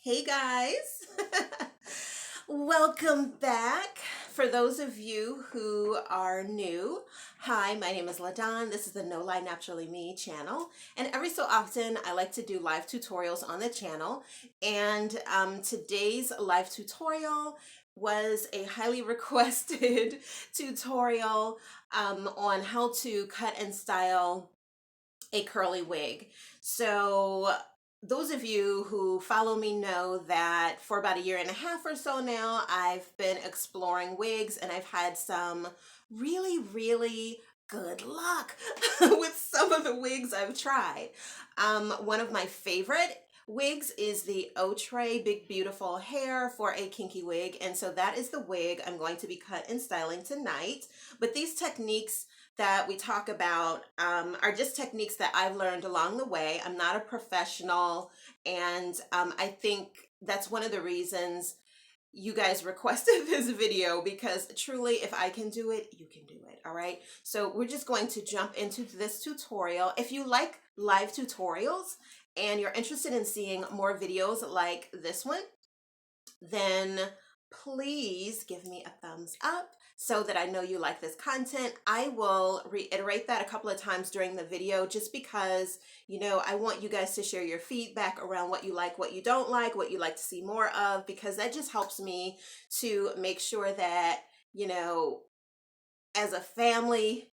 Hey guys, welcome back. For those of you who are new, hi, my name is LaDon. This is the No Lie Naturally Me channel, and every so often I like to do live tutorials on the channel. And today's live tutorial was a highly requested tutorial on how to cut and style a curly wig. So those of you who follow me know that for about a year and a half or so now, I've been exploring wigs and I've had some really good luck with some of the wigs I've tried. One of my favorite wigs is the Outre Big Beautiful Hair for a kinky wig, and so that is the wig I'm going to be cut and styling tonight. But these techniques that we talk about are just techniques that I've learned along the way. I'm not a professional, and I think that's one of the reasons you guys requested this video, because truly, if I can do it, you can do it. All right, so we're just going to jump into this tutorial. If you like live tutorials and you're interested in seeing more videos like this one, then please give me a thumbs up so that I know you like this content. I will reiterate that a couple of times during the video just because, I want you guys to share your feedback around what you like, what you don't like, what you like to see more of, because that just helps me to make sure that, as a family,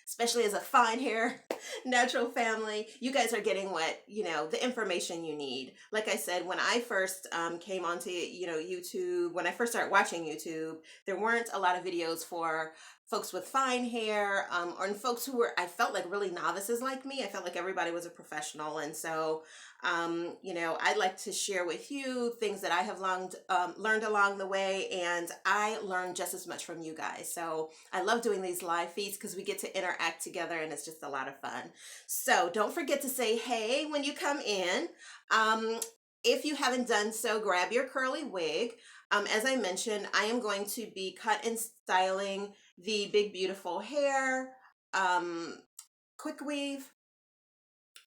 especially as a fine hair natural family, you guys are getting the information you need. Like I said, when I first came onto YouTube, when I first started watching YouTube, there weren't a lot of videos for folks with fine hair, or folks who were, I felt like, really novices like me. I felt like everybody was a professional, and so I'd like to share with you things that I have learned along the way, and I learned just as much from you guys. So I love doing these live feeds because we get to interact together, and it's just a lot of fun. So don't forget to say hey when you come in. If you haven't done so, grab your curly wig. As I mentioned, I am going to be cut and styling the Big Beautiful Hair quick weave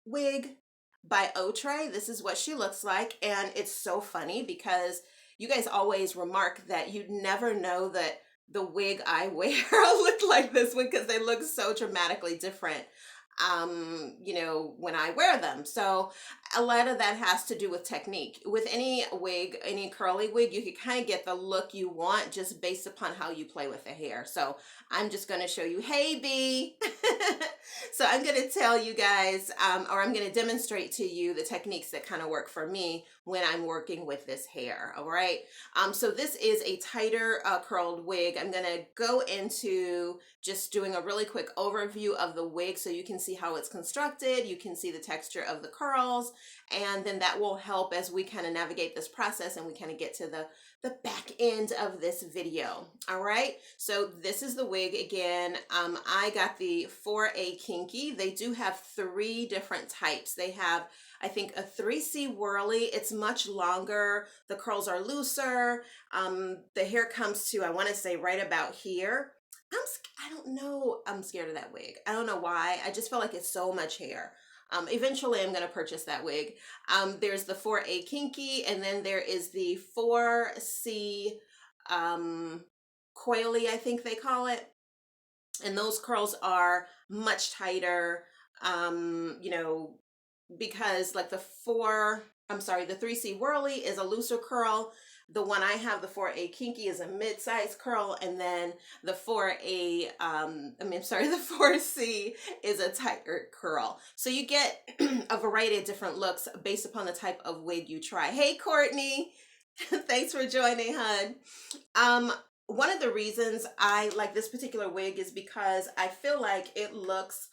wig by Outre. This is what she looks like, and it's so funny because you guys always remark that you'd never know that the wig I wear looked like this one because they look so dramatically different when I wear them. So a lot of that has to do with technique. With any wig, any curly wig, you can kind of get the look you want just based upon how you play with the hair. So I'm just going to show you, hey B. So I'm going to tell you guys, or I'm going to demonstrate to you the techniques that kind of work for me when I'm working with this hair. All right. So this is a tighter curled wig. I'm going to go into just doing a really quick overview of the wig so you can see how it's constructed. You can see the texture of the curls, and then that will help as we kind of navigate this process and we kind of get to the back end of this video. All right, so this is the wig again. I got the 4A Kinky. They do have 3 different types. They have, I think, a 3C whirly. It's much longer. The curls are looser. The hair comes to, I want to say, right about here. I don't know. I'm scared of that wig. I don't know why. I just feel like it's so much hair. Eventually, I'm going to purchase that wig. There's the 4A Kinky, and then there is the 4C coily, I think they call it. And those curls are much tighter, because like the 3C whirly is a looser curl. The one I have, the 4A Kinky, is a mid-size curl, and then the 4C is a tighter curl. So you get a variety of different looks based upon the type of wig you try. Hey, Courtney, thanks for joining, hon. One of the reasons I like this particular wig is because I feel like it looks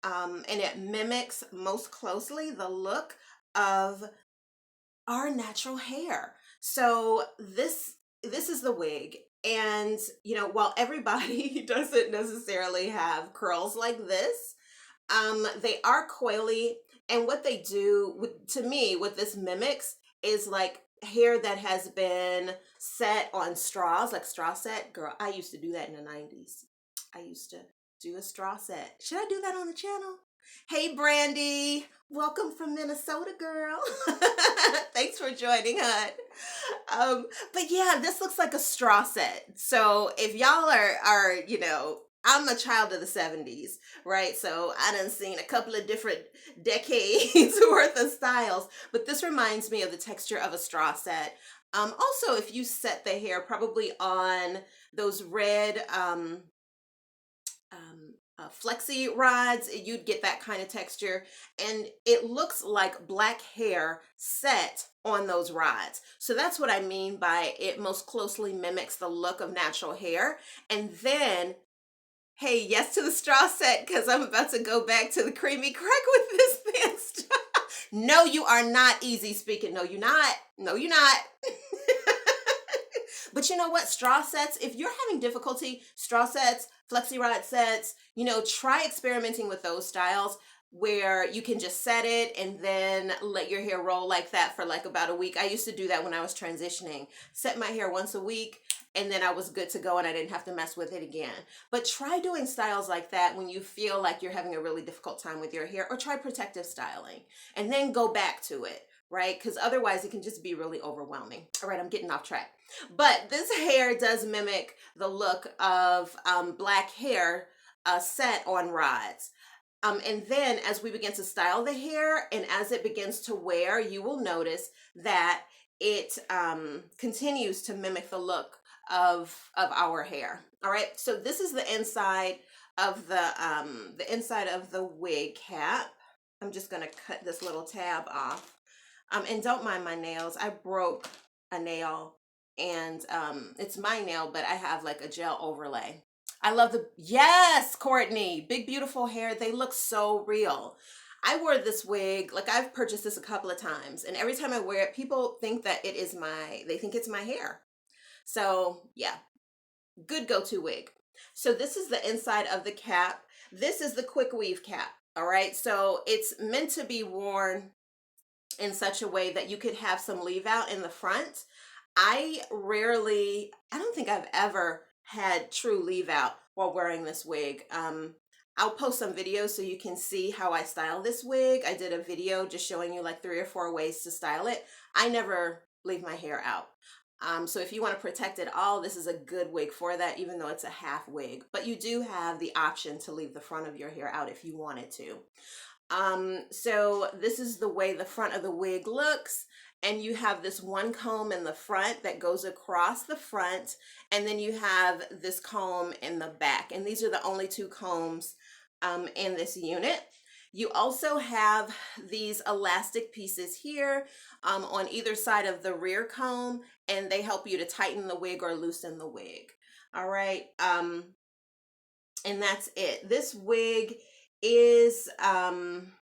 and it mimics most closely the look of our natural hair. So this is the wig, and while everybody doesn't necessarily have curls like this, they are coily, and what they do to me, what this mimics is like hair that has been set on straws, like straw set. Girl, I used to do that in the 90s. I used to do a straw set. Should I do that on the channel? Hey, Brandy. Welcome from Minnesota, girl. Thanks for joining, hon. But yeah, this looks like a straw set. So if y'all are I'm a child of the 70s, right? So I done seen a couple of different decades worth of styles, but this reminds me of the texture of a straw set. Also, if you set the hair probably on those red flexi rods, you'd get that kind of texture, and it looks like black hair set on those rods. So that's what I mean by it most closely mimics the look of natural hair. And then, hey, yes to the straw set, because I'm about to go back to the creamy crack with this thin straw. No, you are not easy speaking. No, you're not. No, you're not. But you know what? Straw sets, if you're having difficulty, straw sets, flexi rod sets, try experimenting with those styles where you can just set it and then let your hair roll like that for like about a week. I used to do that when I was transitioning. Set my hair once a week and then I was good to go and I didn't have to mess with it again. But try doing styles like that when you feel like you're having a really difficult time with your hair, or try protective styling and then go back to it, right? Because otherwise it can just be really overwhelming. All right, I'm getting off track. But this hair does mimic the look of black hair set on rods. And then as we begin to style the hair and as it begins to wear, you will notice that it continues to mimic the look of our hair. All right, so this is the inside of the wig cap. I'm just gonna cut this little tab off. And don't mind my nails. I broke a nail and it's my nail, but I have like a gel overlay. I love yes, Courtney, big beautiful hair. They look so real. I wore this wig, like I've purchased this a couple of times, and every time I wear it, people think that they think it's my hair. So yeah, good go-to wig. So this is the inside of the cap. This is the quick weave cap. All right, so it's meant to be worn in such a way that you could have some leave out in the front. I don't think I've ever had true leave out while wearing this wig. I'll post some videos so you can see how I style this wig. I did a video just showing you like 3 or 4 ways to style it. I never leave my hair out. So if you want to protect it all, this is a good wig for that, even though it's a half wig. But you do have the option to leave the front of your hair out if you wanted to. So this is the way the front of the wig looks, and you have this one comb in the front that goes across the front, and then you have this comb in the back, and these are the only 2 combs in this unit. You also have these elastic pieces here on either side of the rear comb, and they help you to tighten the wig or loosen the wig. All right, and that's it. This wig is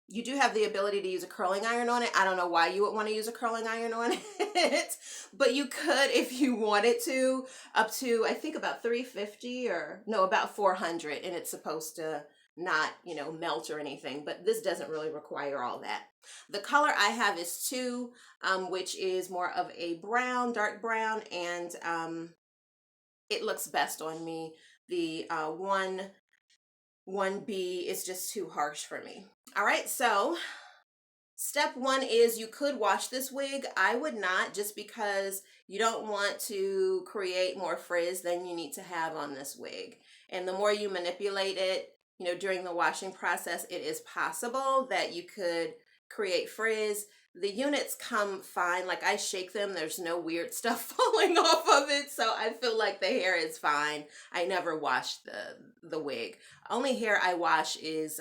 you do have the ability to use a curling iron on it. I don't know why you would want to use a curling iron on it, but you could if you wanted to, up to I think about 350 or no, about 400, and it's supposed to not, melt or anything, but this doesn't really require all that. The color I have is 2, which is more of a brown, dark brown, and it looks best on me. The 1B is just too harsh for me. All right, so step 1 is you could wash this wig. I would not, just because you don't want to create more frizz than you need to have on this wig. And the more you manipulate it, during the washing process, it is possible that you could create frizz. The units come fine. Like I shake them, there's no weird stuff falling off of it, so I feel like the hair is fine. I never wash the wig. Only hair I wash is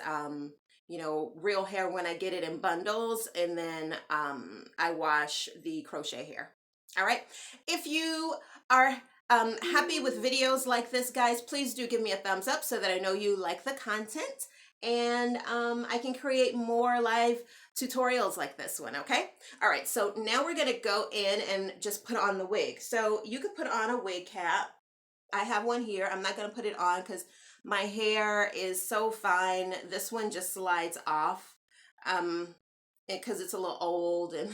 real hair when I get it in bundles, and then I wash the crochet hair. All right, if you are happy with videos like this, guys, please do give me a thumbs up so that I know you like the content, and I can create more live tutorials like this one. Okay, all right, so now we're gonna go in and just put on the wig. So you could put on a wig cap. I have one here. I'm not gonna put it on because my hair is so fine. This one just slides off because it's a little old, and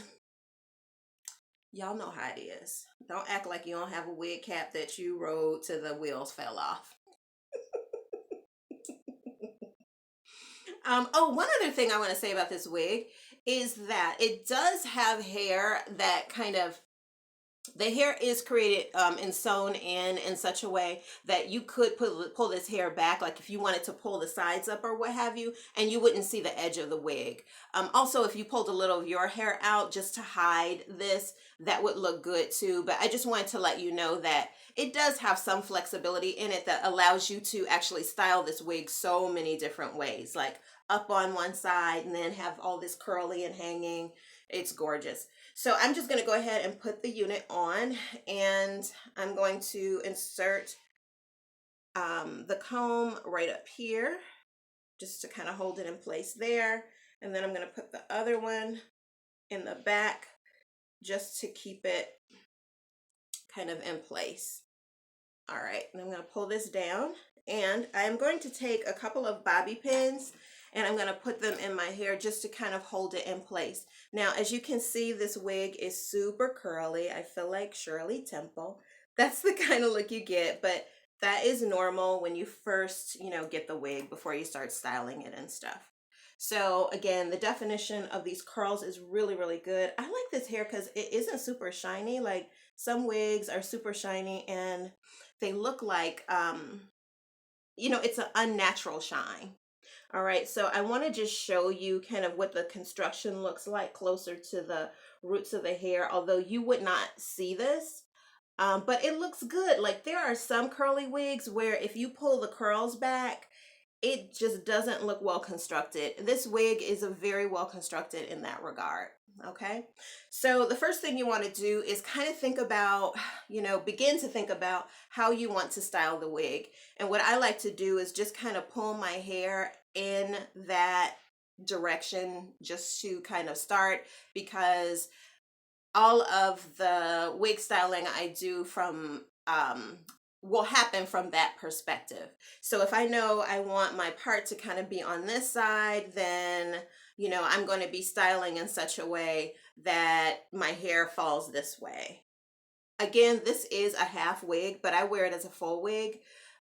y'all know how it is. Don't act like you don't have a wig cap that you rode till the wheels fell off. Oh, one other thing I want to say about this wig is that it does have hair that kind of, the hair is created and sewn in such a way that you could pull this hair back, like if you wanted to pull the sides up or what have you, and you wouldn't see the edge of the wig. Also, if you pulled a little of your hair out just to hide this, that would look good too. But I just wanted to let you know that it does have some flexibility in it that allows you to actually style this wig so many different ways, like up on one side and then have all this curly and hanging. It's gorgeous. So I'm just going to go ahead and put the unit on, and I'm going to insert the comb right up here just to kind of hold it in place there. And then I'm going to put the other one in the back just to keep it kind of in place. All right, and I'm going to pull this down, and I'm going to take a couple of bobby pins and I'm going to put them in my hair just to kind of hold it in place. Now, as you can see, this wig is super curly. I feel like Shirley Temple. That's the kind of look you get, but that is normal when you first, get the wig before you start styling it and stuff. So again, the definition of these curls is really, really good. I like this hair because it isn't super shiny. Like some wigs are super shiny and they look like, it's an unnatural shine. All right, so I want to just show you kind of what the construction looks like closer to the roots of the hair, although you would not see this, but it looks good. Like there are some curly wigs where if you pull the curls back, it just doesn't look well constructed. This wig is a very well constructed in that regard. Okay, so the first thing you want to do is kind of think about, begin to think about how you want to style the wig. And what I like to do is just kind of pull my hair in that direction just to kind of start, because all of the wig styling I do from will happen from that perspective. So if I know I want my part to kind of be on this side, then I'm going to be styling in such a way that my hair falls this way. Again, this is a half wig, but I wear it as a full wig,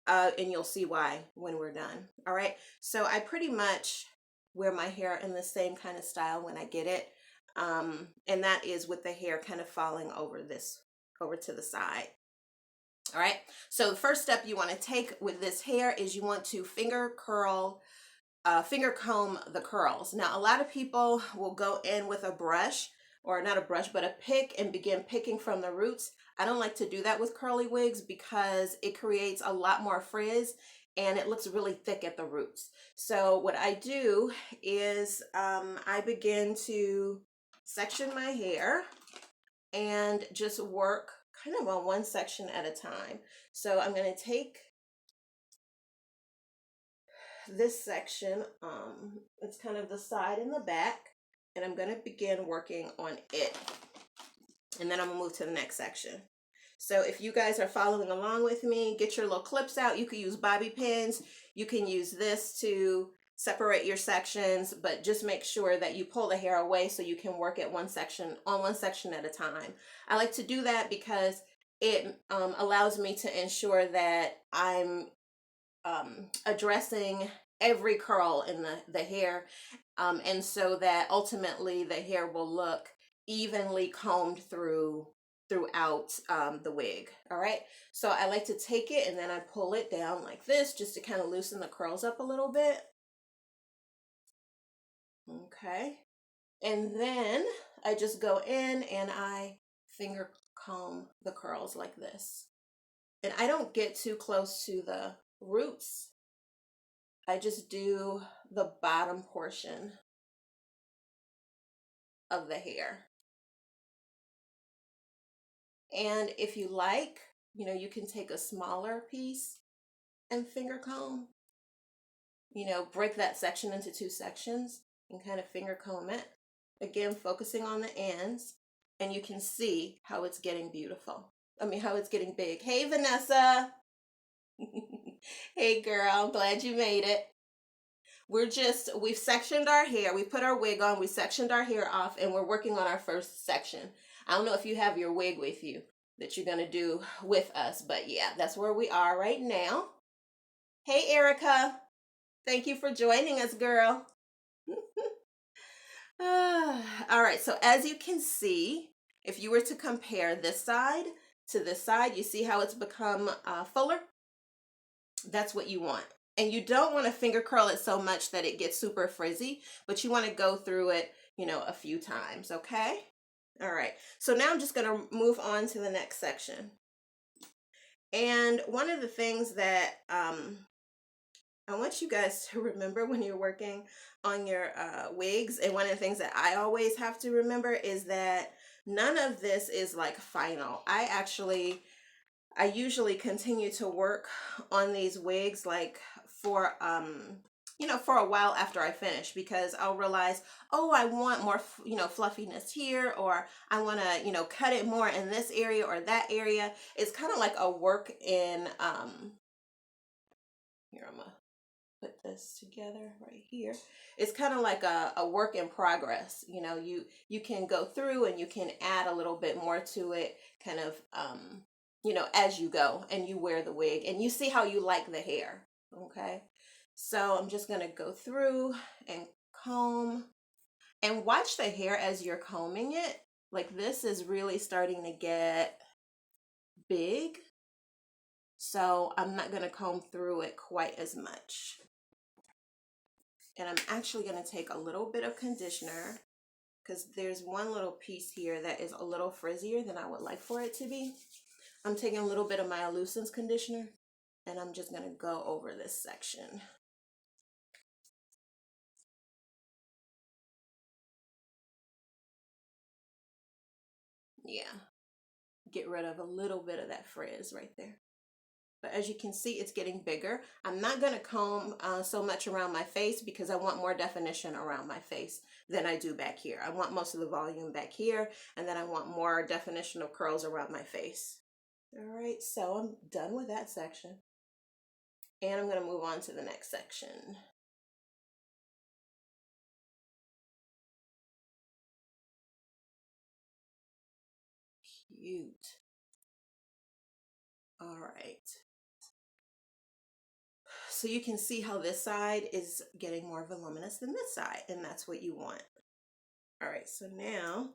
and you'll see why when we're done. All right, so I pretty much wear my hair in the same kind of style when I get it, and that is with the hair kind of falling over to the side. All right, so the first step you want to take with this hair is you want to finger comb the curls. Now, a lot of people will go in with a brush, or not a brush, but a pick, and begin picking from the roots. I don't like to do that with curly wigs because it creates a lot more frizz and it looks really thick at the roots. So what I do is I begin to section my hair and just work kind of on one section at a time. So I'm going to take this section, it's kind of the side and the back, and I'm going to begin working on it. And then I'm going to move to the next section. So if you guys are following along with me, get your little clips out. You can use bobby pins. You can use this to separate your sections, but just make sure that you pull the hair away so you can work at one section at a time. I like to do that because it allows me to ensure that I'm addressing every curl in the hair, and so that ultimately the hair will look evenly combed throughout the wig. All right, so I like to take it and then I pull it down like this just to kind of loosen the curls up a little bit. Okay, and then I just go in and I finger comb the curls like this, and I don't get too close to the roots. I just do the bottom portion of the hair. And if you like, you can take a smaller piece and finger comb, break that section into two sections and kind of finger comb it. Again, focusing on the ends, and you can see how it's getting beautiful. How it's getting big. Hey, Vanessa. Hey, girl, I'm glad you made it. We've sectioned our hair. We put our wig on, we sectioned our hair off, and we're working on our first section. I don't know if you have your wig with you that you're going to do with us, but yeah, that's where we are right now. Hey, Erica. Thank you for joining us, girl. All right, so as you can see, if you were to compare this side to this side, you see how it's become fuller? That's what you want. And you don't want to finger curl it so much that it gets super frizzy, but you want to go through it, you know, a few times, okay? All right, so now I'm just going to move on to the next section. And one of the things that I want you guys to remember when you're working on your wigs, and one of the things that I always have to remember is that none of this is like final. I usually continue to work on these wigs like for you know, for a while after I finish, because I'll realize, oh, I want more, you know, fluffiness here, or I want to, you know, cut it more in this area or that area. It's kind of like a work in here, I'm gonna put this together right here. It's kind of like a work in progress. You know, you can go through and you can add a little bit more to it, kind of you know, as you go and you wear the wig and you see how you like the hair. Okay, so I'm just gonna go through and comb and watch the hair as you're combing it. Like, this is really starting to get big, so I'm not gonna comb through it quite as much. And I'm actually going to take a little bit of conditioner, because there's one little piece here that is a little frizzier than I would like for it to be. I'm taking a little bit of my Lucent's conditioner, and I'm just going to go over this section. Yeah, get rid of a little bit of that frizz right there. But as you can see, it's getting bigger. I'm not going to comb so much around my face, because I want more definition around my face than I do back here. I want most of the volume back here, and then I want more definition of curls around my face. All right, so I'm done with that section. And I'm going to move on to the next section. Cute. All right. So you can see how this side is getting more voluminous than this side, and that's what you want. All right, so now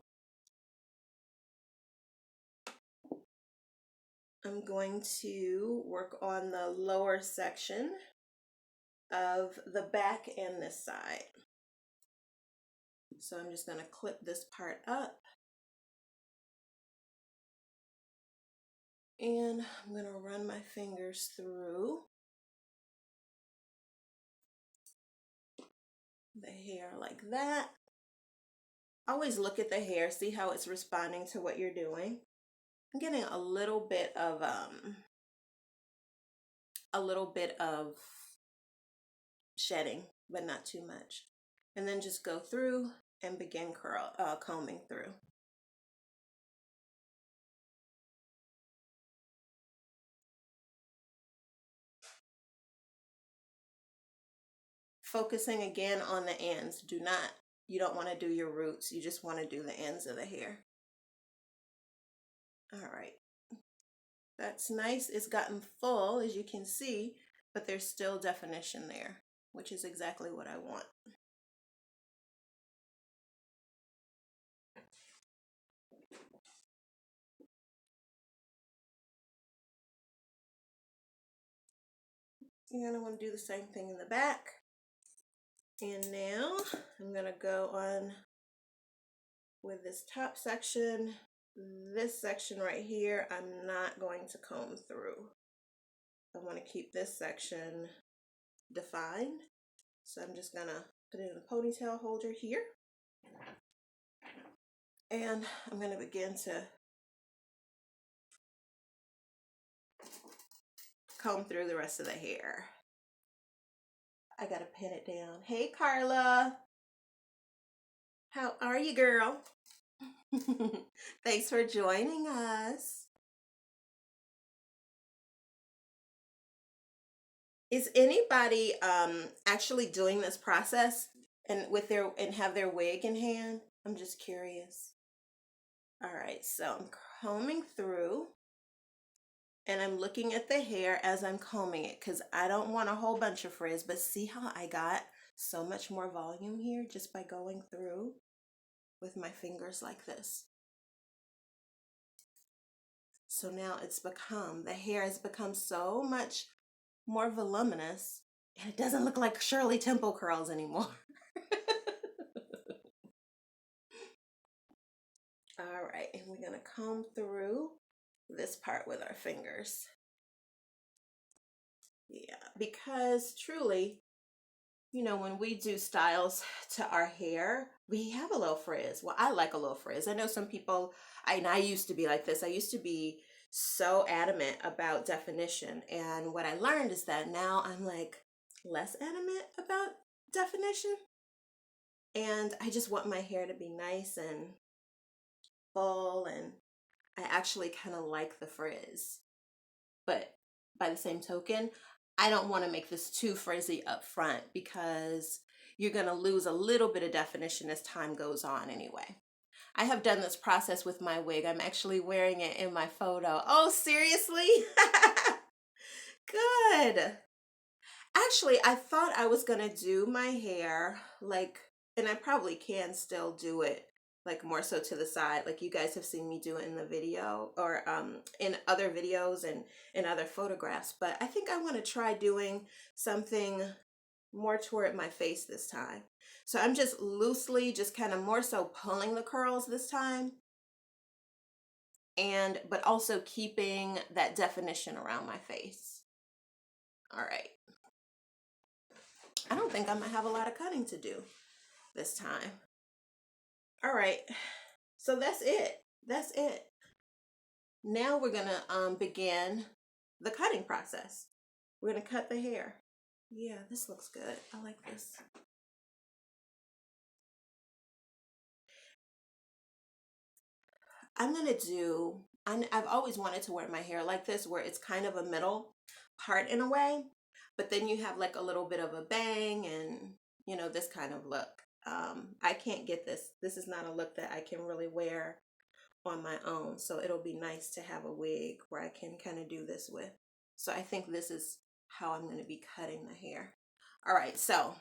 I'm going to work on the lower section of the back and this side. So I'm just going to clip this part up. And I'm going to run my fingers through the hair like that. Always look at the hair, see how it's responding to what you're doing. I'm getting a little bit of shedding, but not too much. And then just go through and begin combing through. Focusing again on the ends. You don't want to do your roots. You just want to do the ends of the hair. All right. That's nice. It's gotten full, as you can see, but there's still definition there, which is exactly what I want. You're gonna want to do the same thing in the back. And now I'm gonna go on with this top section. This section right here, I'm not going to comb through. I want to keep this section defined. So I'm just gonna put it in a ponytail holder here. And I'm gonna begin to comb through the rest of the hair. I gotta pin it down. Hey, Carla. How are you, girl? Thanks for joining us. Is anybody actually doing this process and have their wig in hand? I'm just curious. All right, so I'm combing through and I'm looking at the hair as I'm combing it, because I don't want a whole bunch of frizz, but see how I got so much more volume here just by going through? with my fingers like this. So now the hair has become so much more voluminous, and it doesn't look like Shirley Temple curls anymore. All right, and we're gonna comb through this part with our fingers. Yeah, because truly, you know, when we do styles to our hair, we have a little frizz. Well, I like a little frizz. I know some people, and I used to be like this. I used to be so adamant about definition. And what I learned is that now I'm like less adamant about definition. And I just want my hair to be nice and full. And I actually kind of like the frizz. But by the same token, I don't want to make this too frizzy up front because you're going to lose a little bit of definition as time goes on anyway. I have done this process with my wig. I'm actually wearing it in my photo. Oh, seriously? Good. Actually, I thought I was going to do my hair like, and I probably can still do it like more so to the side, like you guys have seen me do it in the video or in other videos and in other photographs. But I think I want to try doing something more toward my face this time. So I'm just loosely, just kind of more so pulling the curls this time, and but also keeping that definition around my face. All right. I don't think I'm gonna have a lot of cutting to do this time. All right, so that's it. That's it. Now we're gonna begin the cutting process. We're gonna cut the hair. Yeah, this looks good. I like this. I'm gonna do, I've always wanted to wear my hair like this where it's kind of a middle part in a way, but then you have like a little bit of a bang and you know, this kind of look. I can't get this. This is not a look that I can really wear on my own. So it'll be nice to have a wig where I can kind of do this with. So I think this is how I'm going to be cutting the hair. All right, so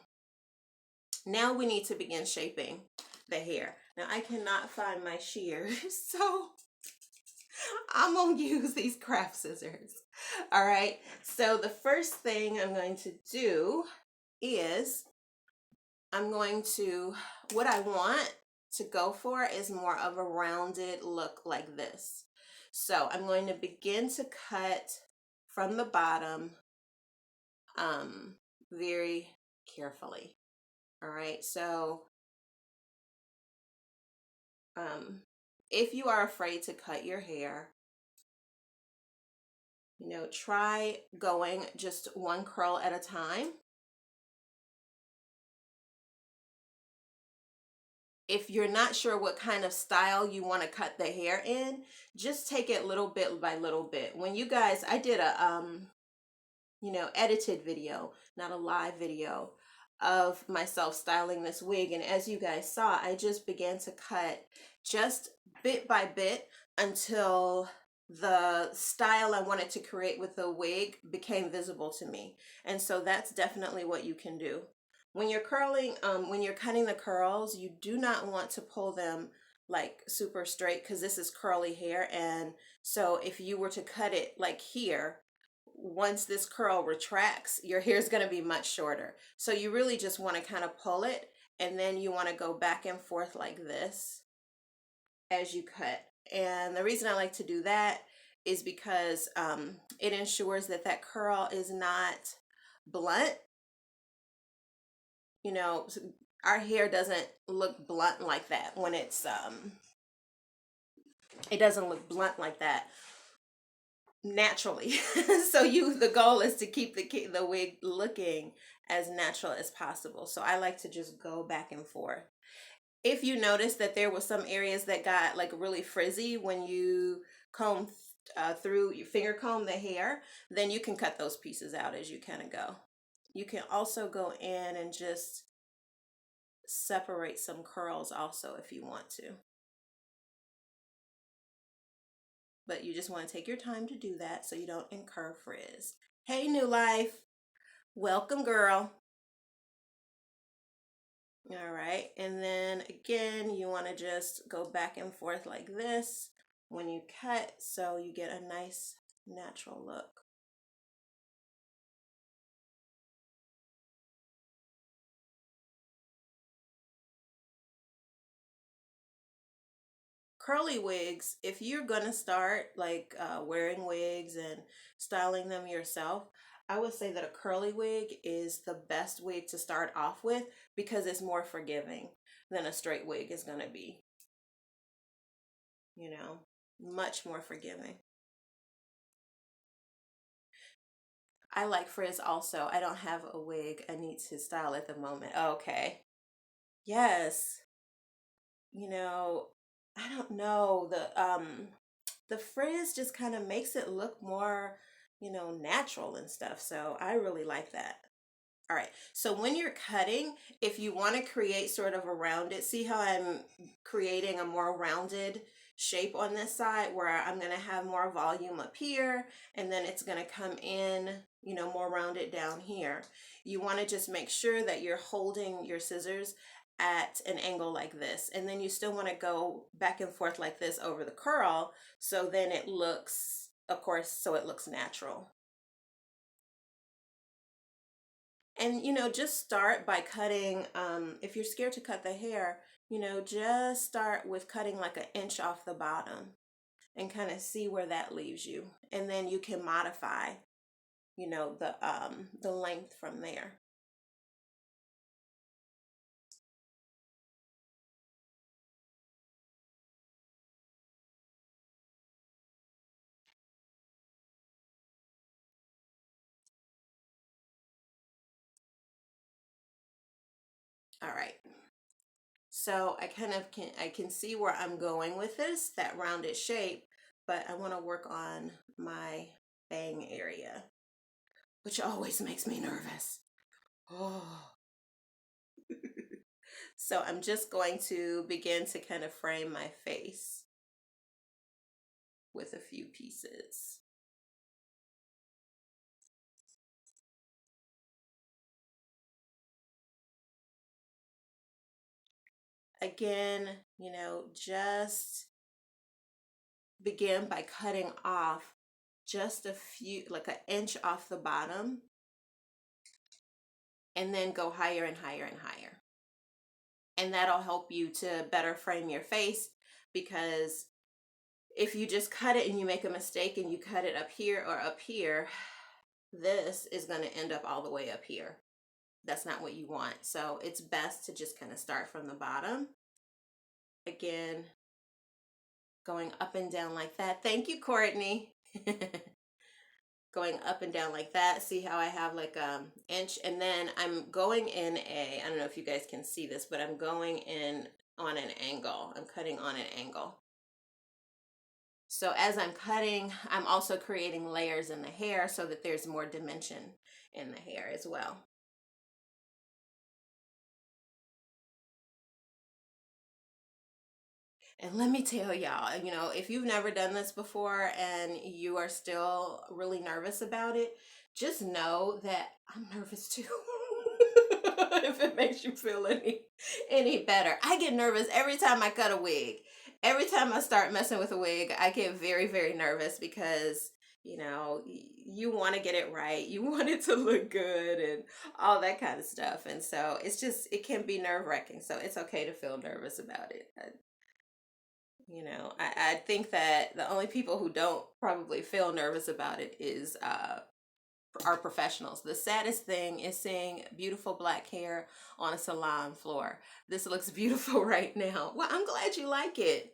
now we need to begin shaping the hair. Now I cannot find my shears, so I'm gonna use these craft scissors. All right, so the first thing I'm going to do is what I want to go for is more of a rounded look like this. So I'm going to begin to cut from the bottom very carefully. All right, so if you are afraid to cut your hair, you know, try going just one curl at a time. If you're not sure what kind of style you want to cut the hair in, just take it little bit by little bit. When you guys, I did a you know, edited video, not a live video of myself styling this wig, and as you guys saw, I just began to cut just bit by bit until the style I wanted to create with the wig became visible to me. And so that's definitely what you can do. When you're curling, when you're cutting the curls, you do not want to pull them like super straight because this is curly hair. And so if you were to cut it like here, once this curl retracts, your hair is going to be much shorter. So you really just want to kind of pull it, and then you want to go back and forth like this as you cut. And the reason I like to do that is because it ensures that that curl is not blunt. You know, our hair doesn't look blunt like that when it's it doesn't look blunt like that naturally. So the goal is to keep the wig looking as natural as possible. So I like to just go back and forth. If you notice that there were some areas that got like really frizzy when you comb through your finger comb the hair, then you can cut those pieces out as you kind of go. You can also go in and just separate some curls also if you want to. But you just want to take your time to do that so you don't incur frizz. Hey, New Life. Welcome, girl. All right, and then again, you want to just go back and forth like this when you cut so you get a nice natural look. Curly wigs, if you're gonna start like wearing wigs and styling them yourself, I would say that a curly wig is the best wig to start off with because it's more forgiving than a straight wig is gonna be, you know, much more forgiving. I like frizz also. I don't have a wig I need to style at the moment. Okay. Yes. You know, I don't know. The frizz just kind of makes it look more, natural and stuff. So I really like that. All right. So when you're cutting, if you want to create sort of a rounded, see how I'm creating a more rounded shape on this side where I'm going to have more volume up here and then it's going to come in, more rounded down here. You want to just make sure that you're holding your scissors at an angle like this. And then you still want to go back and forth like this over the curl. So then it looks, of course, so it looks natural. And just start by cutting, if you're scared to cut the hair, just start with cutting like an inch off the bottom and kind of see where that leaves you. And then you can modify, the length from there. All right. So I can see where I'm going with this, that rounded shape, but I want to work on my bang area, which always makes me nervous. Oh. So I'm just going to begin to kind of frame my face with a few pieces. Again, just begin by cutting off just a few, like an inch off the bottom, and then go higher and higher and higher. And that'll help you to better frame your face, because if you just cut it and you make a mistake and you cut it up here or up here, this is going to end up all the way up here. That's not what you want. So it's best to just kind of start from the bottom. Again, going up and down like that. Thank you, Courtney. Going up and down like that. See how I have like inch, and then I'm going in I don't know if you guys can see this, but I'm going in on an angle. I'm cutting on an angle. So as I'm cutting, I'm also creating layers in the hair so that there's more dimension in the hair as well. And let me tell y'all, if you've never done this before and you are still really nervous about it, just know that I'm nervous too. If it makes you feel any better. I get nervous every time I cut a wig. Every time I start messing with a wig, I get very, very nervous because, you want to get it right. You want it to look good and all that kind of stuff. And so it can be nerve-wracking. So it's okay to feel nervous about it. I think that the only people who don't probably feel nervous about it is are professionals. The saddest thing is seeing beautiful black hair on a salon floor. This looks beautiful right now. Well, I'm glad you like it.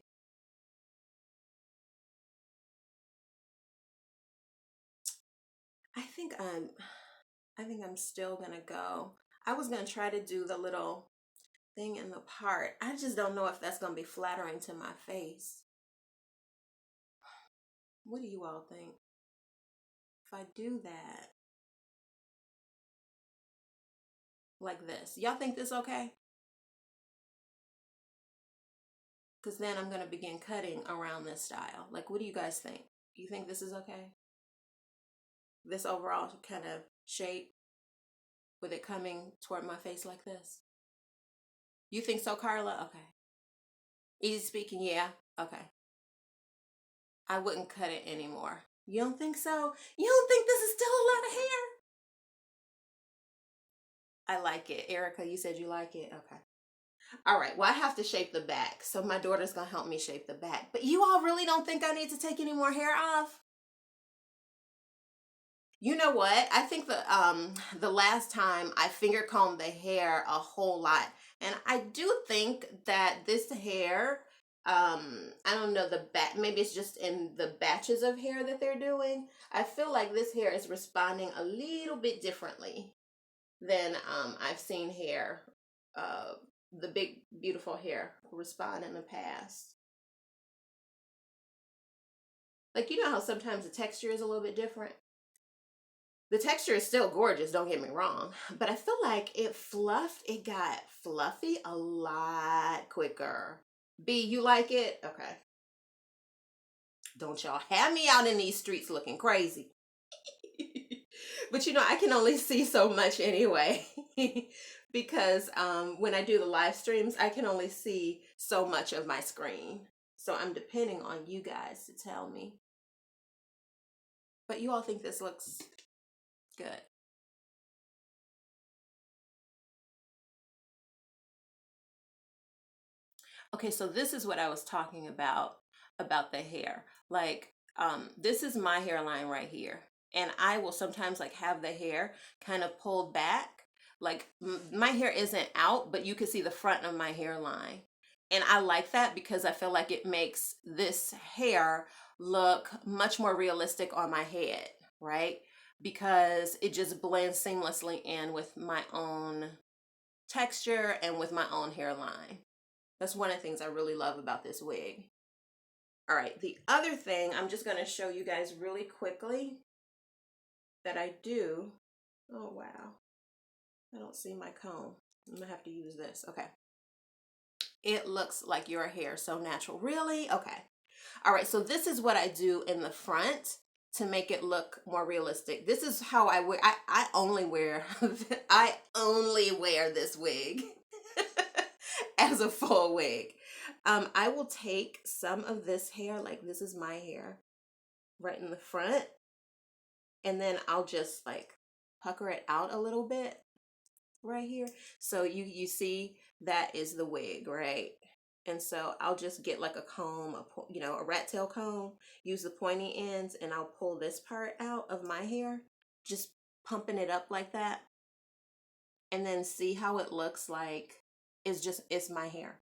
I think I'm I think I'm still gonna go. I was gonna try to do the little thing in the part. I just don't know if that's gonna be flattering to my face. What do you all think? If I do that like this, y'all think this okay? Because then I'm going to begin cutting around this style. Like, what do you guys think? Do you think this is okay? This overall kind of shape with it coming toward my face like this? You think so, Carla? Okay. Easy speaking, yeah. Okay. I wouldn't cut it anymore. You don't think so? You don't think this is still a lot of hair? I like it. Erica, you said you like it? Okay. All right. Well, I have to shape the back. So my daughter's going to help me shape the back. But you all really don't think I need to take any more hair off? You know what? I think the last time I finger combed the hair a whole lot, and I do think that this hair, I don't know the bat. Maybe it's just in the batches of hair that they're doing. I feel like this hair is responding a little bit differently than I've seen hair, uh, the big beautiful hair respond in the past. Like you know how sometimes the texture is a little bit different. The texture is still gorgeous, don't get me wrong, but I feel like it got fluffy a lot quicker. B, you like it? Okay. Don't y'all have me out in these streets looking crazy. But you know, I can only see so much anyway. Because when I do the live streams, I can only see so much of my screen. So I'm depending on you guys to tell me. But you all think this looks good. Okay, so this is what I was talking about the hair. Like, this is my hairline right here. And I will sometimes like have the hair kind of pulled back. Like my hair isn't out, but you can see the front of my hairline. And I like that because I feel like it makes this hair look much more realistic on my head, right? Because it just blends seamlessly in with my own texture and with my own hairline. That's one of the things I really love about this wig. All right, the other thing I'm just going to show you guys really quickly that I do. Oh, wow. I don't see my comb. I'm going to have to use this. Okay. It looks like your hair so natural. Really? Okay. All right, so this is what I do in the front to make it look more realistic. This is how I wear. I only wear I only wear this wig as a full wig. I will take some of this hair, like this is my hair, right in the front, and then I'll just like pucker it out a little bit right here. So you see that is the wig, right? And so I'll just get like a comb, a rat tail comb, use the pointy ends, and I'll pull this part out of my hair, just pumping it up like that, and then see how it looks like it's my hair.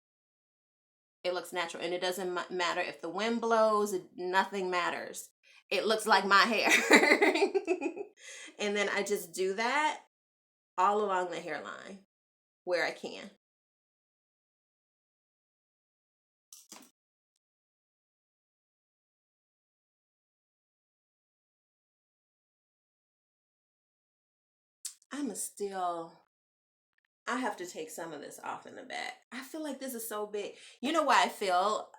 It looks natural, and it doesn't matter if the wind blows, nothing matters. It looks like my hair. And then I just do that all along the hairline where I can. I have to take some of this off in the back. I feel like this is so big. You know why I feel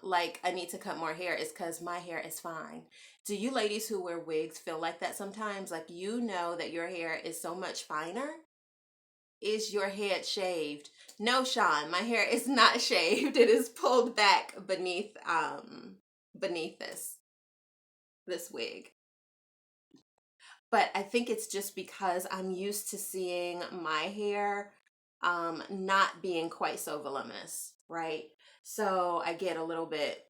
like I need to cut more hair is because my hair is fine. Do you ladies who wear wigs feel like that sometimes? Like you know that your hair is so much finer? Is your head shaved? No, Sean, my hair is not shaved. It is pulled back beneath this wig. But I think it's just because I'm used to seeing my hair not being quite so voluminous, right? So I get a little bit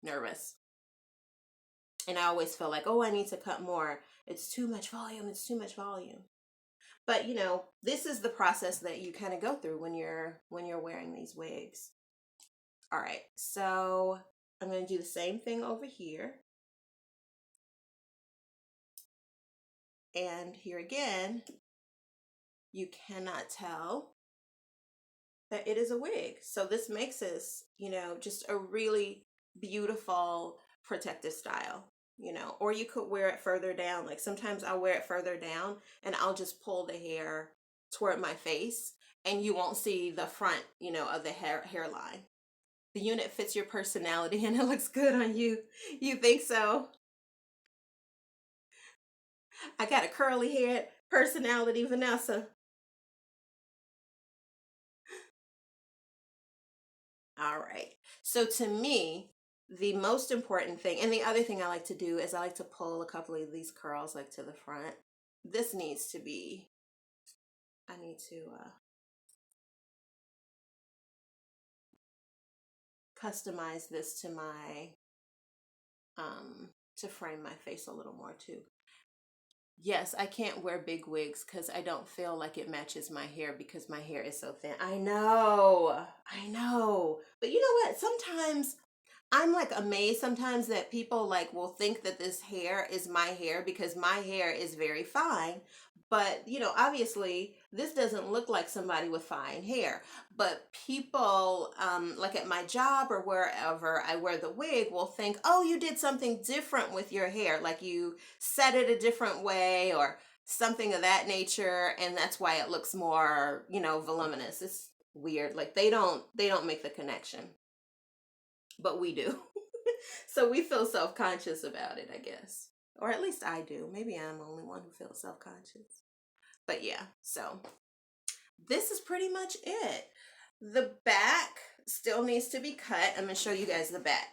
nervous. And I always feel like, oh, I need to cut more. It's too much volume. It's too much volume. But you know, this is the process that you kind of go through when you're wearing these wigs. All right, so I'm going to do the same thing over here. And here again, you cannot tell that it is a wig. So this makes this, just a really beautiful protective style, or you could wear it further down. Like sometimes I'll wear it further down and I'll just pull the hair toward my face and you won't see the front, of the hairline. The unit fits your personality and it looks good on you. You think so? I got a curly haired personality, Vanessa. All right. So to me, the most important thing, and the other thing I like to do is I like to pull a couple of these curls like to the front. This needs to be, I need to customize this to my, to frame my face a little more too. Yes, I can't wear big wigs because I don't feel like it matches my hair because my hair is so thin. I know. But you know what? Sometimes I'm like amazed sometimes that people like will think that this hair is my hair because my hair is very fine. But you know, obviously this doesn't look like somebody with fine hair. But people like at my job or wherever I wear the wig will think, oh, you did something different with your hair. Like you set it a different way or something of that nature. And that's why it looks more, you know, voluminous. It's weird. Like they don't make the connection, but we do. So we feel self-conscious about it, I guess. Or at least I do. Maybe I'm the only one who feels self-conscious. But yeah, so this is pretty much it. The back still needs to be cut. I'm going to show you guys the back.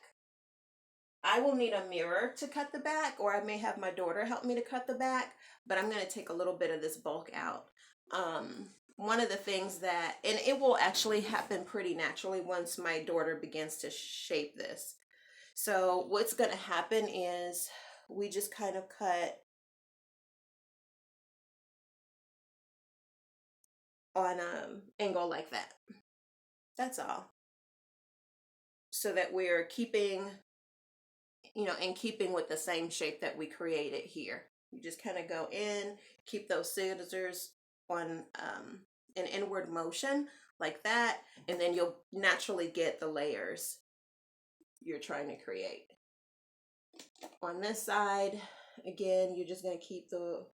I will need a mirror to cut the back, or I may have my daughter help me to cut the back, but I'm going to take a little bit of this bulk out. One of the things that, and it will actually happen pretty naturally once my daughter begins to shape this. So what's going to happen is we just kind of cut on angle like that. That's all. So that we're keeping, you know, in keeping with the same shape that we created here. You just kind of go in, keep those scissors on an inward motion like that, and then you'll naturally get the layers you're trying to create. On this side, again, you're just going to keep the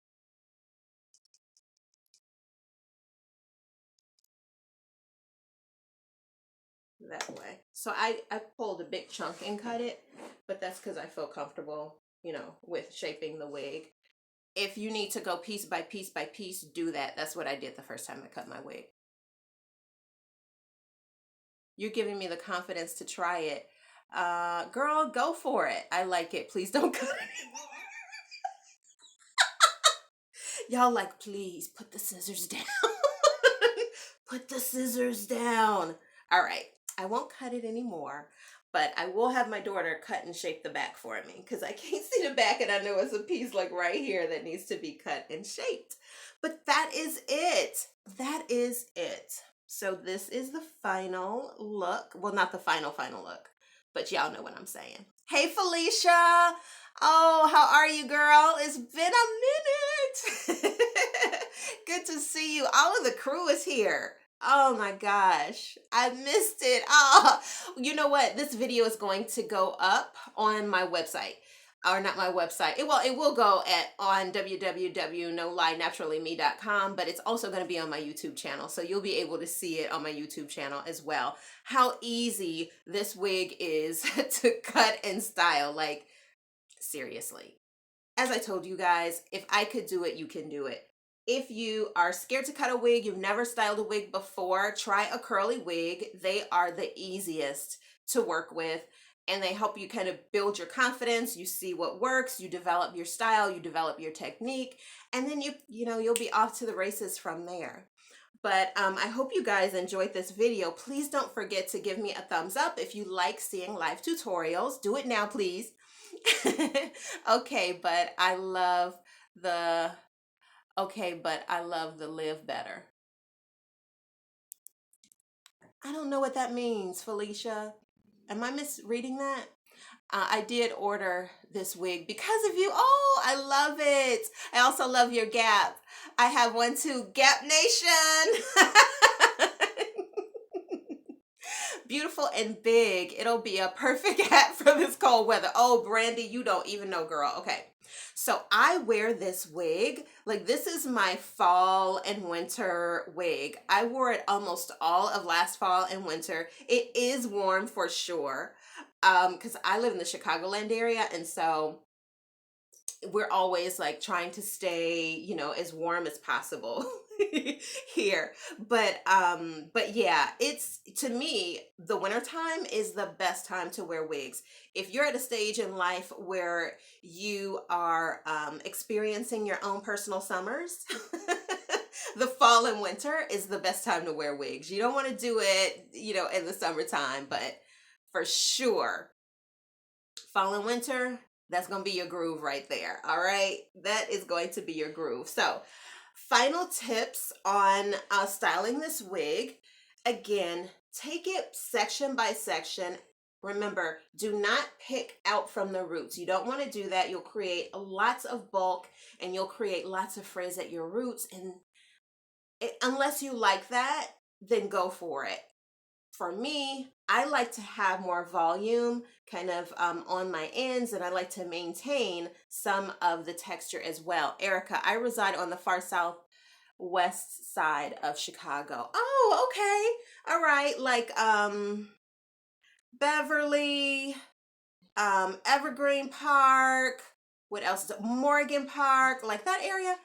that way. So I pulled a big chunk and cut it, but that's because I feel comfortable, you know, with shaping the wig. If you need to go piece by piece by piece, do that. That's what I did the first time I cut my wig. You're giving me the confidence to try it. Girl, go for it. I like it. Please don't cut it anymore. Y'all like, please put the scissors down. Put the scissors down. All right. I won't cut it anymore, but I will have my daughter cut and shape the back for me because I can't see the back and I know it's a piece like right here that needs to be cut and shaped. But that is it. That is it. So this is the final look. Well, not the final look, but y'all know what I'm saying. Hey, Felicia. Oh, how are you, girl? It's been a minute. Good to see you. All of the crew is here. Oh my gosh, I missed it. Oh, you know what? This video is going to go up on my website. Or not my website. It will go on www.nolienaturallyme.com, but it's also going to be on my YouTube channel. So you'll be able to see it on my YouTube channel as well. How easy this wig is to cut and style. Like, seriously. As I told you guys, if I could do it, you can do it. If you are scared to cut a wig, you've never styled a wig before, try a curly wig. They are the easiest to work with, and they help you kind of build your confidence. You see what works, you develop your style, you develop your technique, and then you'll be off to the races from there. But I hope you guys enjoyed this video. Please don't forget to give me a thumbs up if you like seeing live tutorials. Do it now, please. Okay, but I love the live better. I don't know what that means, Felicia. Am I misreading that? I did order this wig because of you. Oh, I love it. I also love your Gap. I have one too. Gap Nation. Beautiful and big. It'll be a perfect hat for this cold weather. Oh, Brandy, you don't even know, girl. Okay. So I wear this wig, like this is my fall and winter wig. I wore it almost all of last fall and winter. It is warm for sure, because I live in the Chicagoland area, and so we're always like trying to stay, you know, as warm as possible here. But yeah, it's, to me, the wintertime is the best time to wear wigs. If you're at a stage in life where you are experiencing your own personal summers, the fall and winter is the best time to wear wigs. You don't want to do it, you know, in the summertime, but for sure, fall and winter, that's going to be your groove right there. All right. That is going to be your groove. So, final tips on styling this wig. Again, take it section by section. Remember, do not pick out from the roots. You don't want to do that. You'll create lots of bulk and you'll create lots of frizz at your roots. And unless you like that, then go for it. For me, I like to have more volume kind of on my ends, and I like to maintain some of the texture as well. Erica, I reside on the far southwest side of Chicago. Oh, okay. All right. Like Beverly, Evergreen Park. What else is it? Morgan Park, like that area.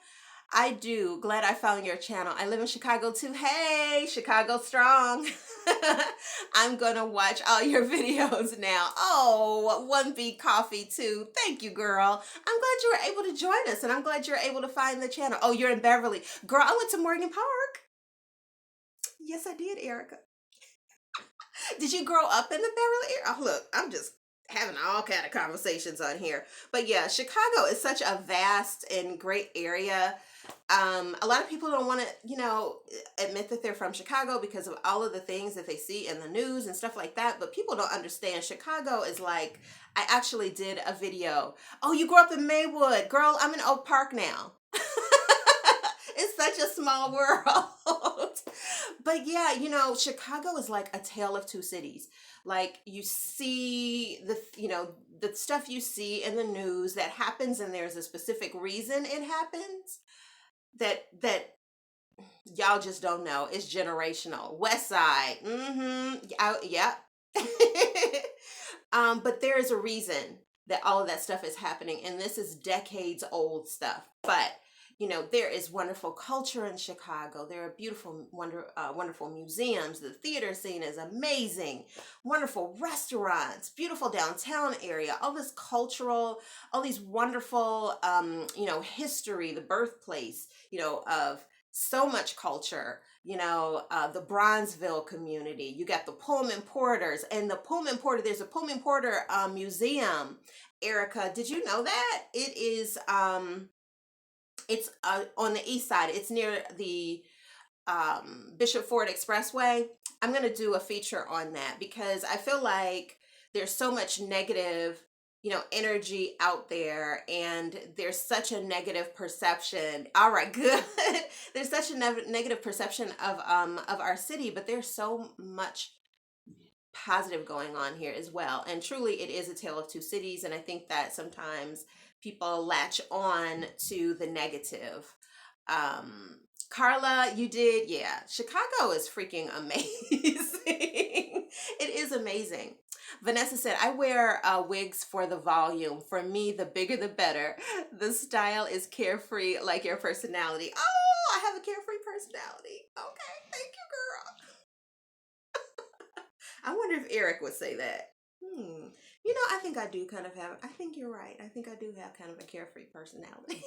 I do. Glad I found your channel. I live in Chicago too. Hey, Chicago strong. I'm gonna watch all your videos now. Oh, 1B coffee too. Thank you, girl. I'm glad you were able to join us, and I'm glad you're able to find the channel. Oh, you're in Beverly. Girl, I went to Morgan Park. Yes, I did, Erica. Did you grow up in the Beverly area? Oh, look, I'm just having all kind of conversations on here. But yeah, Chicago is such a vast and great area. A lot of people don't want to, you know, admit that they're from Chicago because of all of the things that they see in the news and stuff like that. But people don't understand. Chicago is like, I actually did a video. Oh, you grew up in Maywood. Girl, I'm in Oak Park now. It's such a small world. But yeah, you know, Chicago is like a tale of two cities. Like you see the, you know, the stuff you see in the news that happens, and there's a specific reason it happens that y'all just don't know. It's generational. West Side. Mm-hmm. Yeah. But there is a reason that all of that stuff is happening, and this is decades old stuff. But you know, there is wonderful culture in Chicago. There are beautiful, wonderful museums. The theater scene is amazing. Wonderful restaurants, beautiful downtown area. All this cultural, all these wonderful, you know, history. The birthplace, you know, of so much culture. You know, the Bronzeville community. You got the Pullman Porters, and the Pullman Porter. There's a Pullman Porter museum. Erica, did you know that? It is it's on the east side. It's near the Bishop Ford Expressway. I'm going to do a feature on that because I feel like there's so much negative, you know, energy out there, and there's such a negative perception. All right, good. There's such a negative perception of our city, but there's so much positive going on here as well. And truly, it is a tale of two cities, and I think that sometimes people latch on to the negative. Carla, you did, yeah. Chicago is freaking amazing. It is amazing. Vanessa said, I wear wigs for the volume. For me, the bigger the better. The style is carefree like your personality. Oh, I have a carefree personality. Okay, thank you, girl. I wonder if Eric would say that. You know, I think I do kind of have, I think you're right. I think I do have kind of a carefree personality.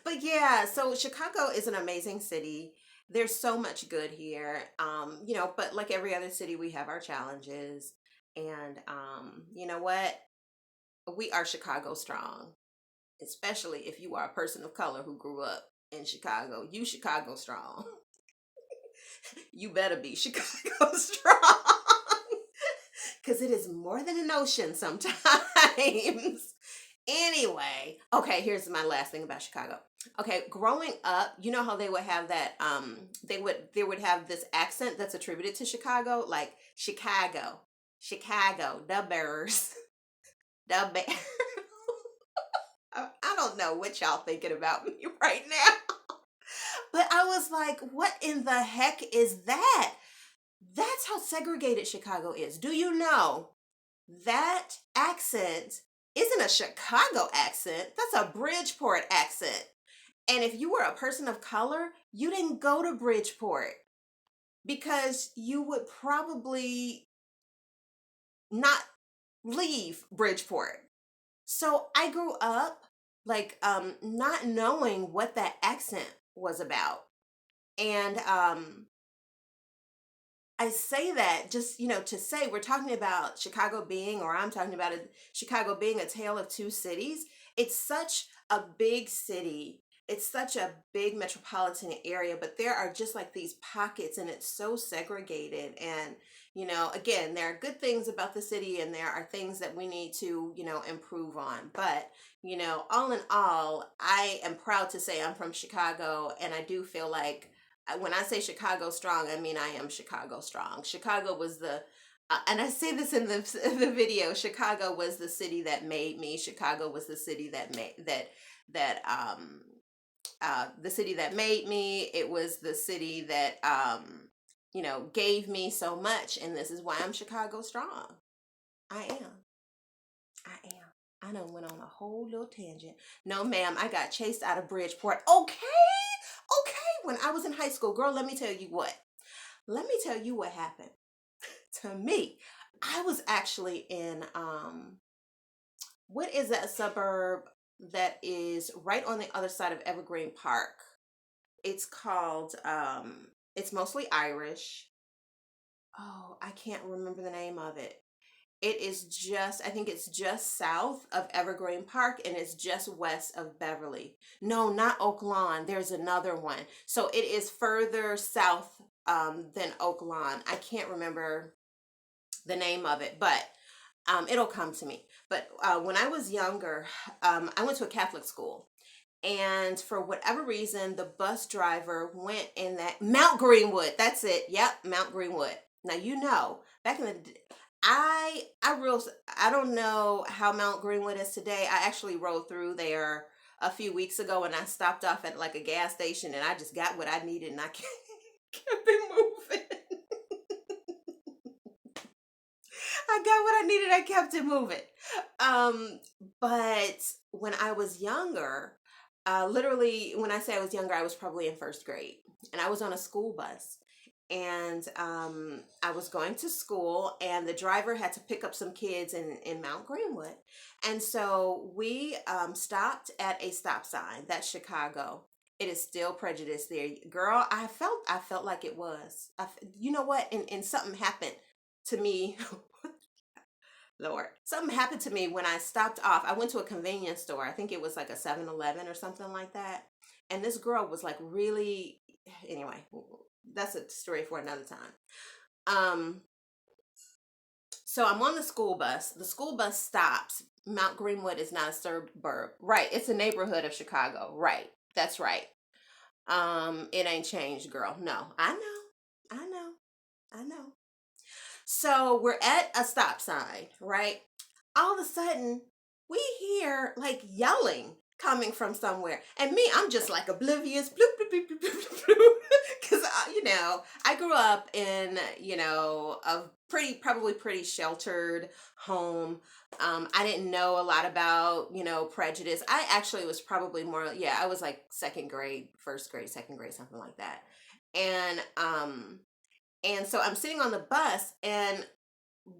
But yeah, so Chicago is an amazing city. There's so much good here. You know, but like every other city, we have our challenges. And you know what? We are Chicago strong, especially if you are a person of color who grew up in Chicago. You Chicago strong. You better be Chicago strong. Because it is more than an ocean sometimes. Anyway, okay, here's my last thing about Chicago. Okay, growing up, you know how they would have that they would have this accent that's attributed to Chicago, like Chicago, the Bears, the Bear. I don't know what y'all thinking about me right now. But I was like, what in the heck is that? That's how segregated Chicago is. Do you know that accent isn't a Chicago accent. That's a Bridgeport accent. And if you were a person of color, you didn't go to Bridgeport because you would probably not leave Bridgeport. So I grew up like not knowing what that accent was about. And I say that just, to say we're talking about Chicago being, or I'm talking about Chicago being a tale of two cities. It's such a big city. It's such a big metropolitan area, but there are just like these pockets and it's so segregated. And, again, there are good things about the city and there are things that we need to, improve on. But, all in all, I am proud to say I'm from Chicago and I do feel like when I say Chicago strong, I mean I am Chicago strong. Chicago was and I say this in the video. Chicago was the city that made me. Chicago was the city that made the city that made me. It was the city that gave me so much, and this is why I'm Chicago strong. I am. I am. I done went on a whole little tangent. No, ma'am, I got chased out of Bridgeport. Okay. When I was in high school, girl, let me tell you what. Let me tell you what happened to me. I was actually in what is that suburb that is right on the other side of Evergreen Park? It's called it's mostly Irish. Oh, I can't remember the name of it. It is just, I think it's just south of Evergreen Park and it's just west of Beverly. No, not Oak Lawn. There's another one. So it is further south than Oak Lawn. I can't remember the name of it, but it'll come to me. But when I was younger, I went to a Catholic school. And for whatever reason, the bus driver went in that Mount Greenwood. That's it. Yep, Mount Greenwood. Now back in the I don't know how Mount Greenwood is today. I actually rode through there a few weeks ago and I stopped off at like a gas station and I just got what I needed and I kept it moving. I got what I needed. I kept it moving. But when I was younger, literally when I say I was younger, I was probably in first grade and I was on a school bus and I was going to school and the driver had to pick up some kids in Mount Greenwood. And so we stopped at a stop sign. That's Chicago. It is still prejudice there. Girl, I felt like it was. You know what? And something happened to me. Lord, something happened to me when I stopped off. I went to a convenience store. I think it was like a 7-Eleven or something like that. And this girl was like really, anyway, that's a story for another time. So I'm on the school bus. The school bus stops. Mount Greenwood is not a suburb. Right. It's a neighborhood of Chicago. Right. That's right. It ain't changed, girl. No, I know. I know. I know. So we're at a stop sign, right? All of a sudden, we hear like yelling coming from somewhere. And me, I'm just like oblivious, bloop, bloop, bloop, bloop, bloop, bloop. Because, I grew up in, a probably pretty sheltered home. I didn't know a lot about, prejudice. I actually was probably more, yeah, I was like second grade, first grade, second grade, something like that. And so I'm sitting on the bus and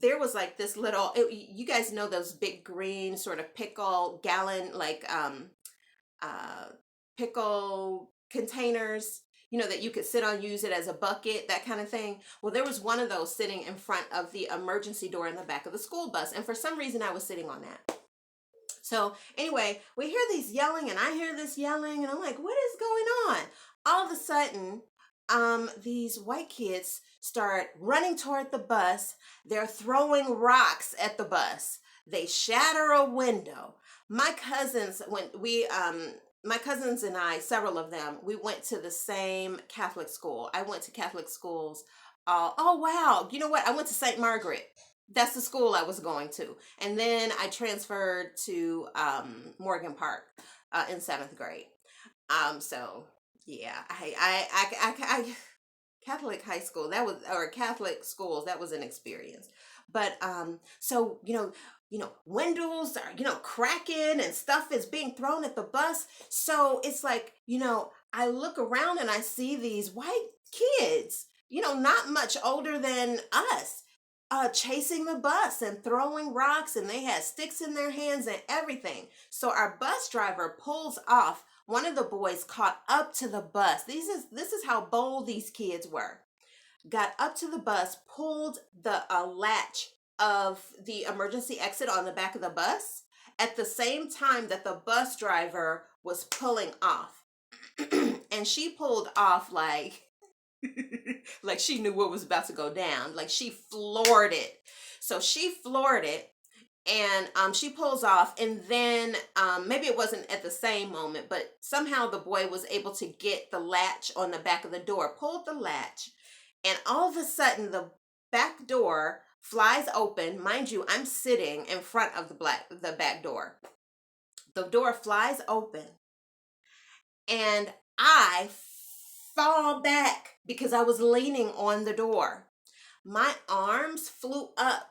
there was like this little, you guys know those big green sort of pickle gallon, like uh, pickle containers, that you could sit on, use it as a bucket, that kind of thing. Well, there was one of those sitting in front of the emergency door in the back of the school bus. And for some reason I was sitting on that. So anyway, we hear these yelling and I hear this yelling and I'm like, what is going on? All of a sudden, these white kids start running toward the bus. They're throwing rocks at the bus. They shatter a window. My cousins, my cousins and I, several of them, we went to the same Catholic school. I went to Catholic schools. Oh, wow. You know what? I went to St. Margaret. That's the school I was going to. And then I transferred to Morgan Park in 7th grade. So yeah, I Catholic high school, or Catholic schools, that was an experience. But so windows are, cracking and stuff is being thrown at the bus. So it's like, I look around and I see these white kids, not much older than us, chasing the bus and throwing rocks, and they had sticks in their hands and everything. So our bus driver pulls off. One of the boys caught up to the bus. This is how bold these kids were. Got up to the bus, pulled the latch of the emergency exit on the back of the bus at the same time that the bus driver was pulling off. And she pulled off like like she knew what was about to go down. Like she floored it. So she floored it, and she pulls off, and then maybe it wasn't at the same moment, but somehow the boy was able to get the latch on the back of the door, pulled the latch, and all of a sudden the back door flies open. Mind you, I'm sitting in front of the back door. The door flies open, and I fall back because I was leaning on the door. My arms flew up.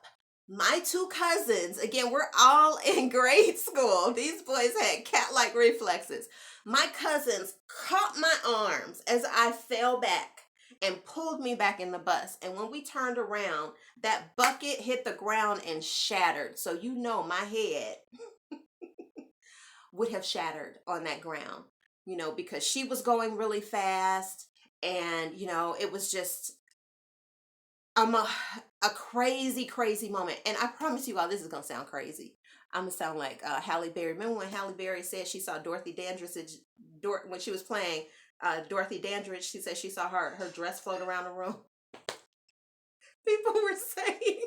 My two cousins, again, we're all in grade school. These boys had cat-like reflexes. My cousins caught my arms as I fell back and pulled me back in the bus. And when we turned around, that bucket hit the ground and shattered. So my head would have shattered on that ground, because she was going really fast, and, it was just a crazy, crazy moment. And I promise you all, this is going to sound crazy. I'm going to sound like Halle Berry. Remember when Halle Berry said she saw Dorothy Dandridge, when she was playing Dorothy Dandridge, she said she saw her dress float around the room? People were saying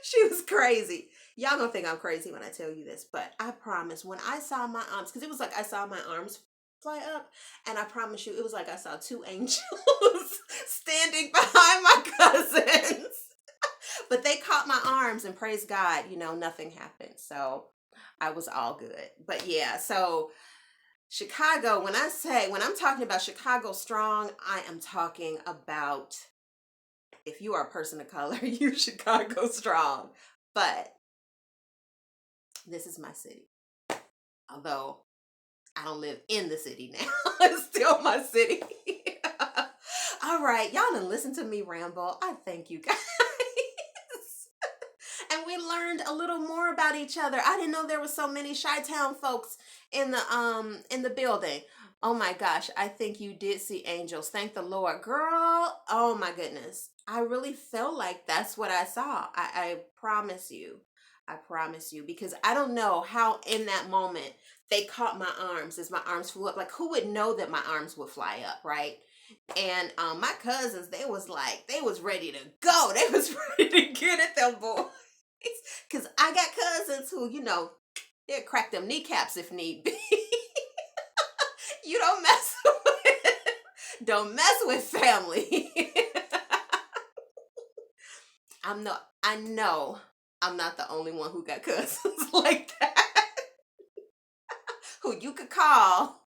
she was crazy. Y'all gonna think I'm crazy when I tell you this, but I promise, when I saw my arms, because it was like I saw my arms fly up, and I promise you, it was like I saw two angels standing behind my cousins. But they caught my arms, and praise God, nothing happened. So I was all good. But yeah, so Chicago, when I'm talking about Chicago strong, I am talking about, if you are a person of color, you Chicago strong. But this is my city. Although I don't live in the city now. It's still my city. All right, y'all done listen to me ramble. I thank you guys. And we learned a little more about each other. I didn't know there were so many Chi-Town folks in the building. Oh my gosh, I think you did see angels. Thank the Lord. Girl, oh my goodness. I really feel like that's what I saw. I promise you. I promise you. Because I don't know how in that moment they caught my arms as my arms flew up. Like, who would know that my arms would fly up, right? And my cousins, they was ready to go. They was ready to get at them boys. Because I got cousins who, they'll crack them kneecaps if need be. You don't mess with family. I know I'm not the only one who got cousins like that. Who you could call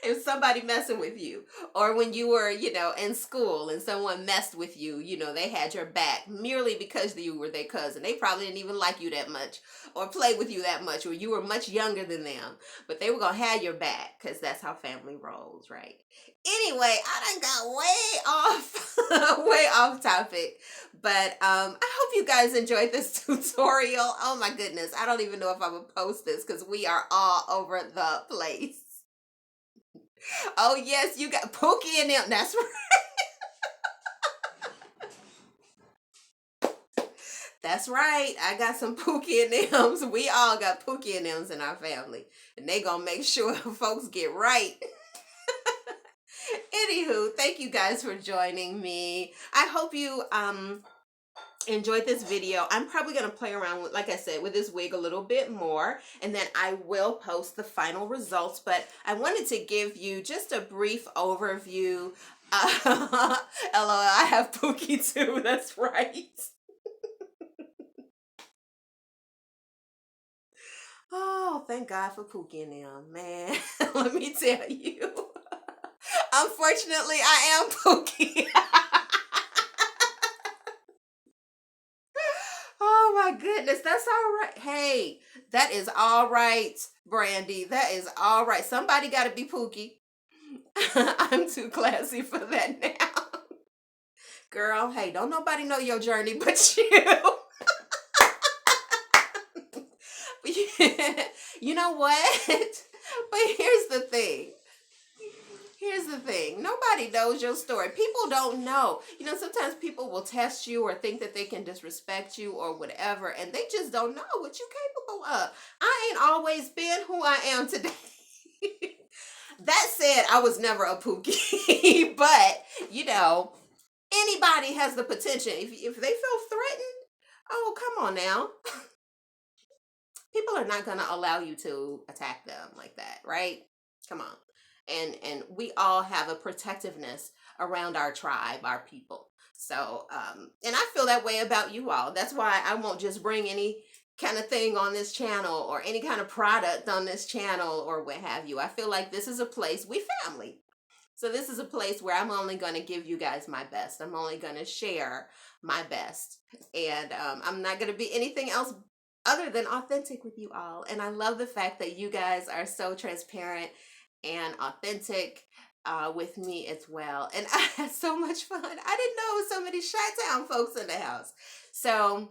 if somebody messing with you, or when you were, in school and someone messed with you, they had your back merely because you were their cousin. They probably didn't even like you that much or play with you that much, or you were much younger than them, but they were going to have your back because that's how family rolls, right? Anyway, I done got way off topic, but I hope you guys enjoyed this tutorial. Oh my goodness. I don't even know if I would post this because we are all over the place. Oh, yes, you got Pookie in them. That's right. That's right. I got some Pookie and M's. We all got Pookie and M's in our family. And they gonna make sure folks get right. Anywho, thank you guys for joining me. I hope you enjoyed this video. I'm probably going to play around with, like I said, with this wig a little bit more, and then I will post the final results, but I wanted to give you just a brief overview. LOL, I have Pookie too, that's right. Oh, thank God for Pookie and them, man. Let me tell you. Unfortunately, I am Pookie. Oh my goodness. goodness, that's all right. Hey, that is all right, Brandy. That is all right. Somebody got to be Pookie. I'm too classy for that now. Girl, hey, don't nobody know your journey but you. You know what? But here's the thing. Here's the thing. Nobody knows your story. People don't know. You know, sometimes people will test you or think that they can disrespect you or whatever, and they just don't know what you're capable of. I ain't always been who I am today. That said, I was never a Pookie. But, you know, anybody has the potential. If they feel threatened, oh, come on now. People are not going to allow you to attack them like that, right? Come on. And we all have a protectiveness around our tribe, our people. So, and I feel that way about you all. That's why I won't just bring any kind of thing on this channel or any kind of product on this channel or what have you. I feel like this is a place, we family. So this is a place where I'm only going to give you guys my best. I'm only going to share my best. And I'm not going to be anything else other than authentic with you all. And I love the fact that you guys are so transparent and authentic with me as well. And I had so much fun. I didn't know so many Chi-Town folks in the house. So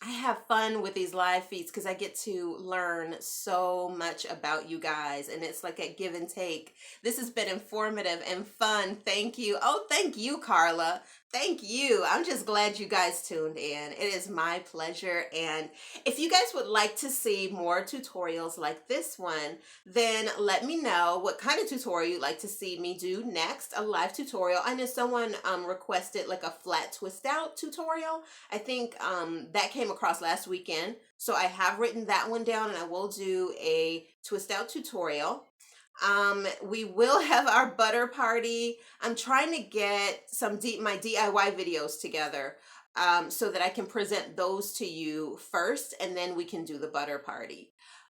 I have fun with these live feeds because I get to learn so much about you guys, and it's like a give and take. This has been informative and fun. Thank you. Oh, thank you, Carla. Thank you. I'm just glad you guys tuned in. It is my pleasure. And if you guys would like to see more tutorials like this one, then let me know what kind of tutorial you'd like to see me do next, a live tutorial. I know someone requested like a flat twist out tutorial. I think that came across last weekend. So I have written that one down and I will do a twist out tutorial. We will have our butter party. I'm trying to get my DIY videos together so that I can present those to you first and then we can do the butter party.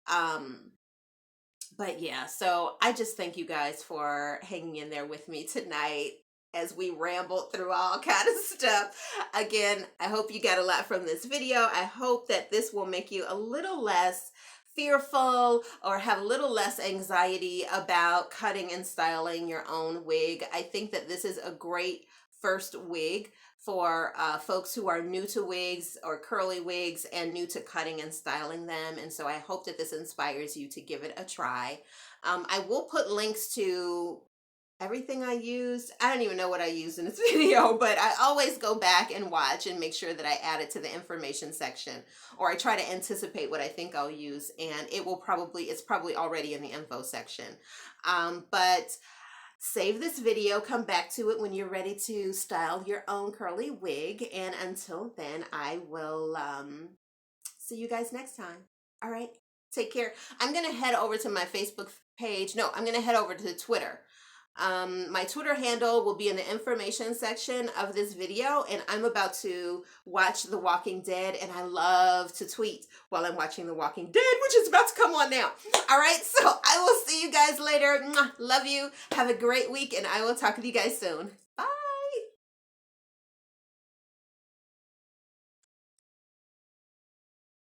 But yeah, so I just thank you guys for hanging in there with me tonight as we rambled through all kind of stuff. Again, I hope you got a lot from this video. I hope that this will make you a little less fearful or have a little less anxiety about cutting and styling your own wig. I think that this is a great first wig for folks who are new to wigs or curly wigs and new to cutting and styling them. And so I hope that this inspires you to give it a try. I will put links to everything I used. I don't even know what I used in this video, but I always go back and watch and make sure that I add it to the information section, or I try to anticipate what I think I'll use, and it's probably already in the info section. But save this video, come back to it when you're ready to style your own curly wig, and until then, I will see you guys next time. All right, take care. I'm gonna head over to my Facebook page. No, I'm gonna head over to Twitter. My Twitter handle will be in the information section of this video, and I'm about to watch The Walking Dead, and I love to tweet while I'm watching The Walking Dead, which is about to come on now. All right, so I will see you guys later. Mwah, love you. Have a great week, and I will talk to you guys soon.